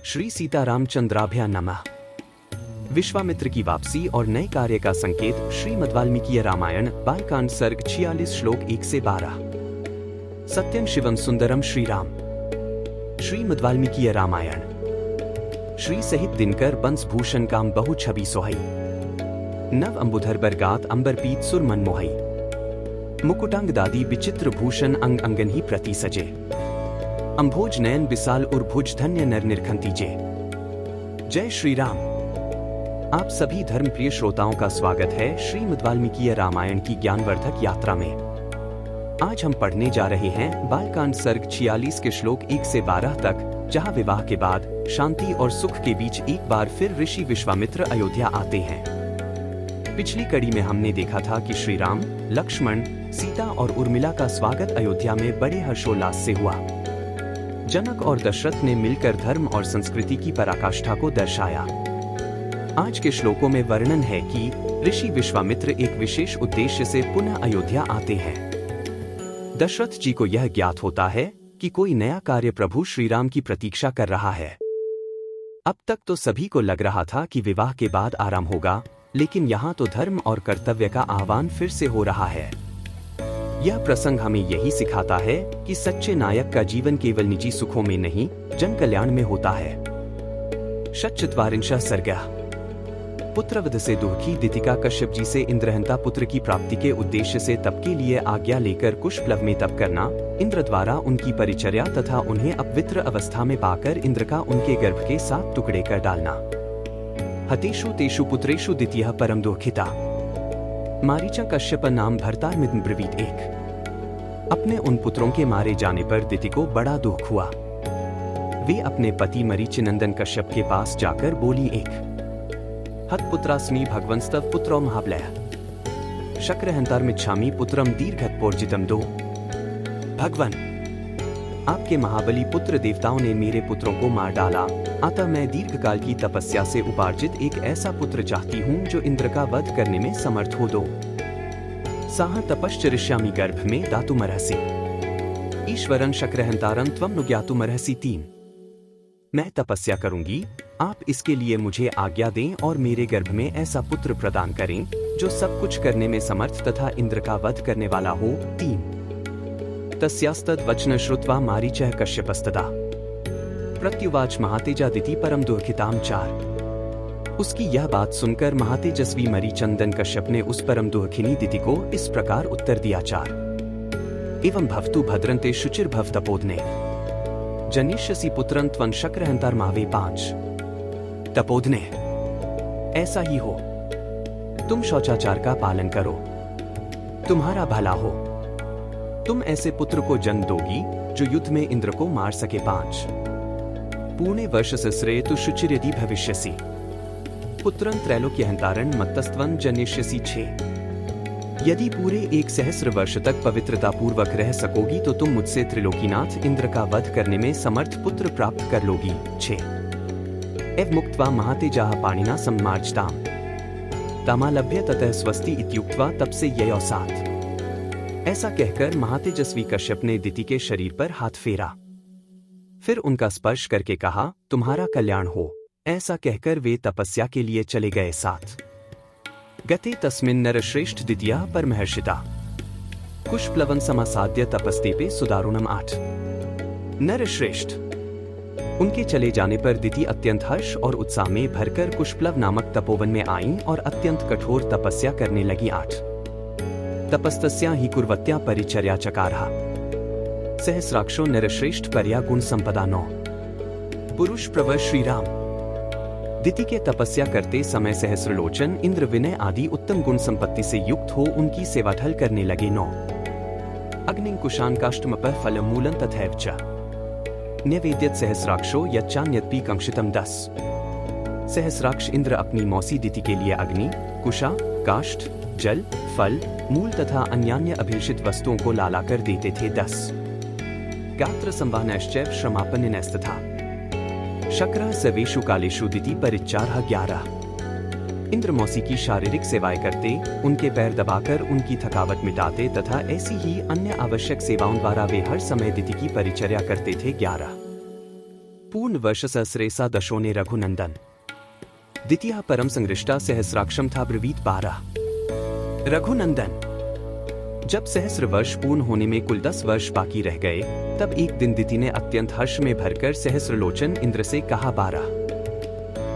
श्री सीतारामचंद्राभ्या नमः। विश्वामित्र की वापसी और नए कार्य का संकेत। श्रीमद् वाल्मीकि रामायण बालकांड सर्ग 46 श्लोक 1 से 12। सत्यम शिवम सुंदरम श्री राम। श्रीमद् वाल्मीकि रामायण। श्री सहित दिनकर बंस भूषण काम बहु छवि सोहई। नव अंबुधर बरगात अंबर पीत सुर मन मोहई। मुकुटांग दादी विचित्र भूषण अंग अंगन ही प्रति सजे। अंभोज नयन विशाल उर्भुज धन्य नर निरखंतीजे। जय श्री राम। आप सभी धर्मप्रिय श्रोताओं का स्वागत है श्रीमद् वाल्मीकि रामायण की ज्ञानवर्धक यात्रा में। आज हम पढ़ने जा रहे हैं बालकांड सर्ग 46 के श्लोक 1 से 12 तक, जहां विवाह के बाद शांति और सुख के बीच एक बार फिर ऋषि विश्वामित्र अयोध्या आते हैं। पिछली कड़ी में हमने देखा था कि श्री राम, लक्ष्मण, सीता और उर्मिला का स्वागत अयोध्या में बड़े हर्षोल्लास से हुआ। जनक और दशरथ ने मिलकर धर्म और संस्कृति की पराकाष्ठा को दर्शाया। आज के श्लोकों में वर्णन है कि ऋषि विश्वामित्र एक विशेष उद्देश्य से पुनः अयोध्या आते हैं। दशरथ जी को यह ज्ञात होता है कि कोई नया कार्य प्रभु श्री राम की प्रतीक्षा कर रहा है। अब तक तो सभी को लग रहा था कि विवाह के बाद आराम होगा, लेकिन यहाँ तो धर्म और कर्तव्य का आह्वान फिर से हो रहा है। यह प्रसंग हमें यही सिखाता है कि सच्चे नायक का जीवन केवल निजी सुखों में नहीं, जन कल्याण में होता है। षट्चत्वारिंशः सर्गः। पुत्रवध से दुखी दितिका कश्यप जी से इंद्रहंता पुत्र की प्राप्ति के उद्देश्य से तप के लिए आज्ञा लेकर कुशप्लव में तप करना, इंद्र द्वारा उनकी परिचर्या तथा उन्हें अपवित्र अवस्था में पाकर इंद्र का उनके गर्भ के 7 टुकड़े कर डालना। हतेषु तेषु पुत्रेषु द्वितीयः परम दुःखिता। मारीचा कश्यप नाम भर्तारमिदं ब्रवीत। एक अपने उन पुत्रों के मारे जाने पर दिति को बड़ा दुख हुआ। वे अपने पति मरीचिनंदन कश्यप के पास जाकर बोली, एक हतपुत्रास्मि भगवंस्तव पुत्रो महाबलः शक्रहंतारमिच्छामि पुत्रम दीर्घत्पोर्जितम दो। भगवन, आपके महाबली पुत्र देवताओं ने मेरे पुत्रों को मार डाला, अतः मैं दीर्घकाल की तपस्या से उपार्जित एक ऐसा पुत्र चाहती हूँ जो इंद्र का वध करने में समर्थ हो दो। साह तपश्चरिष्यामि गर्भ में दातुमर्हसि ईश्वरं शक्रहंतारं त्वं नुज्ञातुमर्हसि। 3 मैं तपस्या करूंगी, आप इसके लिए मुझे आज्ञा दें और मेरे गर्भ में ऐसा पुत्र प्रदान करें जो सब कुछ करने में समर्थ तथा इंद्र का वध करने वाला हो। 3 तस्यास्तद वचन श्रुत्वा मारीचः कश्यपस्तदा प्रत्युवाच महातेजा दिति परम दुःखिताम। 4 उसकी यह बात सुनकर महातेजस्वी मरीचंदन कश्यप ने उस परम दुःखिनी दिति को इस प्रकार उत्तर दिया। 4 एवं भवतु भद्रन्ते शुचिर्भव तपोधने जनिष्यसि पुत्रं त्वं शक्रहंतारमावे। 5 तपोधने, ऐसा ही हो, तुम शौचाचार का पालन करो, तुम्हारा भला हो, तुम ऐसे पुत्र को जन्म दोगी जो युद्ध में इंद्र को मार सके। 5 पूर्णे वर्ष सहस्रे तु शुचिर्यदि भविष्यसि पुत्रं त्रैलोक्यहंतारं मत्तस्त्वं जनिष्यसि। 6 यदि पूरे 1 सहस्र वर्ष तक पवित्रता पूर्वक रह सकोगी तो तुम मुझसे त्रिलोकीनाथ इंद्र का वध करने में समर्थ पुत्र प्राप्त कर लोगी। 6 एव मुक्त्वा महातेजाः पाणिना सम्मार्जताम् तमालभ्य ततः स्वस्ति इत्युक्त्वा तब से ययो। 7 ऐसा कहकर महातेजस्वी कश्यप ने दिति के शरीर पर हाथ फेरा, फिर उनका स्पर्श करके कहा, तुम्हारा कल्याण हो। ऐसा कहकर वे तपस्या के लिए चले गए। 7 गते तस्मिन् नरश्रेष्ठ द्वितीयः परमहर्षिता कुशप्लवं समासाद्य तपस्तेपे सुदारुणम्। 8 नरश्रेष्ठ, उनके चले जाने पर दिति अत्यंत हर्ष और उत्साह में भरकर कुशप्लव नामक तपोवन में आईं और अत्यंत कठोर तपस्या करने लगी। 8 तपस्तस्या हि कुर्वत्या परिचर्या चकारहा सहस्राक्षो नरश्रेष्ठ पर्या गुण संपदा। 9 पुरुष प्रवर श्री राम। दिति के तपस्या करते समय सहस्रलोचन इंद्र विनय आदि उत्तम गुण संपत्ति से युक्त हो उनकी सेवाठल करने लगे। 9 अग्निं कुशान काष्ठमपः फलमूलं तथैव च न्यवेद्यत सहस्राक्षो यच्चान्यत्पि कंक्षितम्। 10 सहस्राक्ष इंद्र अपनी मौसी दिति के लिए अग्नि, कुशा, काष्ठ, जल, फल, मूल तथा अन्यान्य अभिलषित वस्तुओं को लाला कर देते थे। 10 गात्र संवाहनश्चैव श्रमापन्नस्तथा शक्रः सर्वेषु कालेषु दिति परिच्चारः। 11 इंद्र मौसी की शारीरिक सेवाएं करते, उनके पैर दबाकर उनकी थकावट मिटाते तथा ऐसी ही अन्य आवश्यक सेवाओं द्वारा वे हर समय दिति की परिचर्या करते थे। 11 पूर्ण वर्ष सहस्रेसा दशोने रघुनंदन द्वितीय परम संगृष्टा सहस्राक्षम था ब्रवीत 12 रघुनंदन। जब सहस्र वर्ष पूर्ण होने में कुल 10 वर्ष बाकी रह गए, तब एक दिन दिति ने अत्यंत हर्ष में भरकर सहस्रलोचन इंद्र से कहा 12।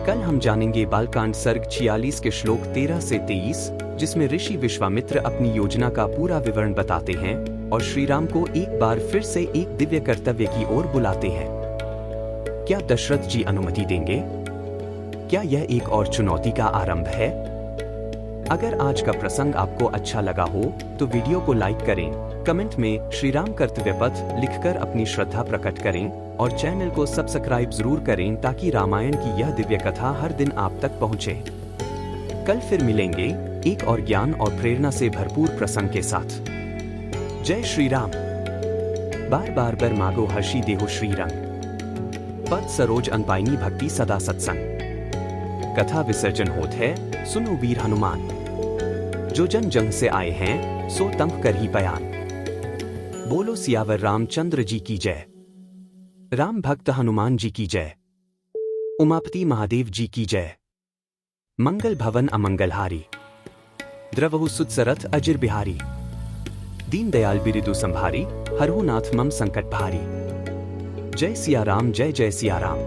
कल हम जानेंगे बालकांड सर्ग 46 के श्लोक 13 से 23, जिसमें ऋषि विश्वामित्र अपनी योजना का पूरा विवरण बताते हैं और श्री राम को एक बार फिर से एक दिव्य कर्तव्य की ओर बुलाते हैं। क्या दशरथ जी अनुमति देंगे? क्या यह एक और चुनौती का आरंभ है? अगर आज का प्रसंग आपको अच्छा लगा हो तो वीडियो को लाइक करें, कमेंट में श्री राम कर्तव्य पथ लिखकर अपनी श्रद्धा प्रकट करें और चैनल को सब्सक्राइब जरूर करें ताकि रामायण की यह दिव्य कथा हर दिन आप तक पहुंचे। कल फिर मिलेंगे एक और ज्ञान और प्रेरणा से भरपूर प्रसंग के साथ। जय श्री राम। बार बार बर मागो हर्षी देहो श्री रंग, पद सरोज अनपाइनी भक्ति सदा सत्संग। कथा विसर्जन होत है, सुनो वीर हनुमान, जो जन जंग से आए हैं सो तंभ कर ही बयान। बोलो सियावर रामचंद्र जी की जय, राम भक्त हनुमान जी की जय, उमापति महादेव जी की जय। मंगल भवन अमंगलहारी, द्रवहु सुतसरथ अजिर बिहारी। दीन दयाल बिरिदु संभारी, हरहु नाथ मम संकट भारी। जय सिया राम, जय जय सिया राम।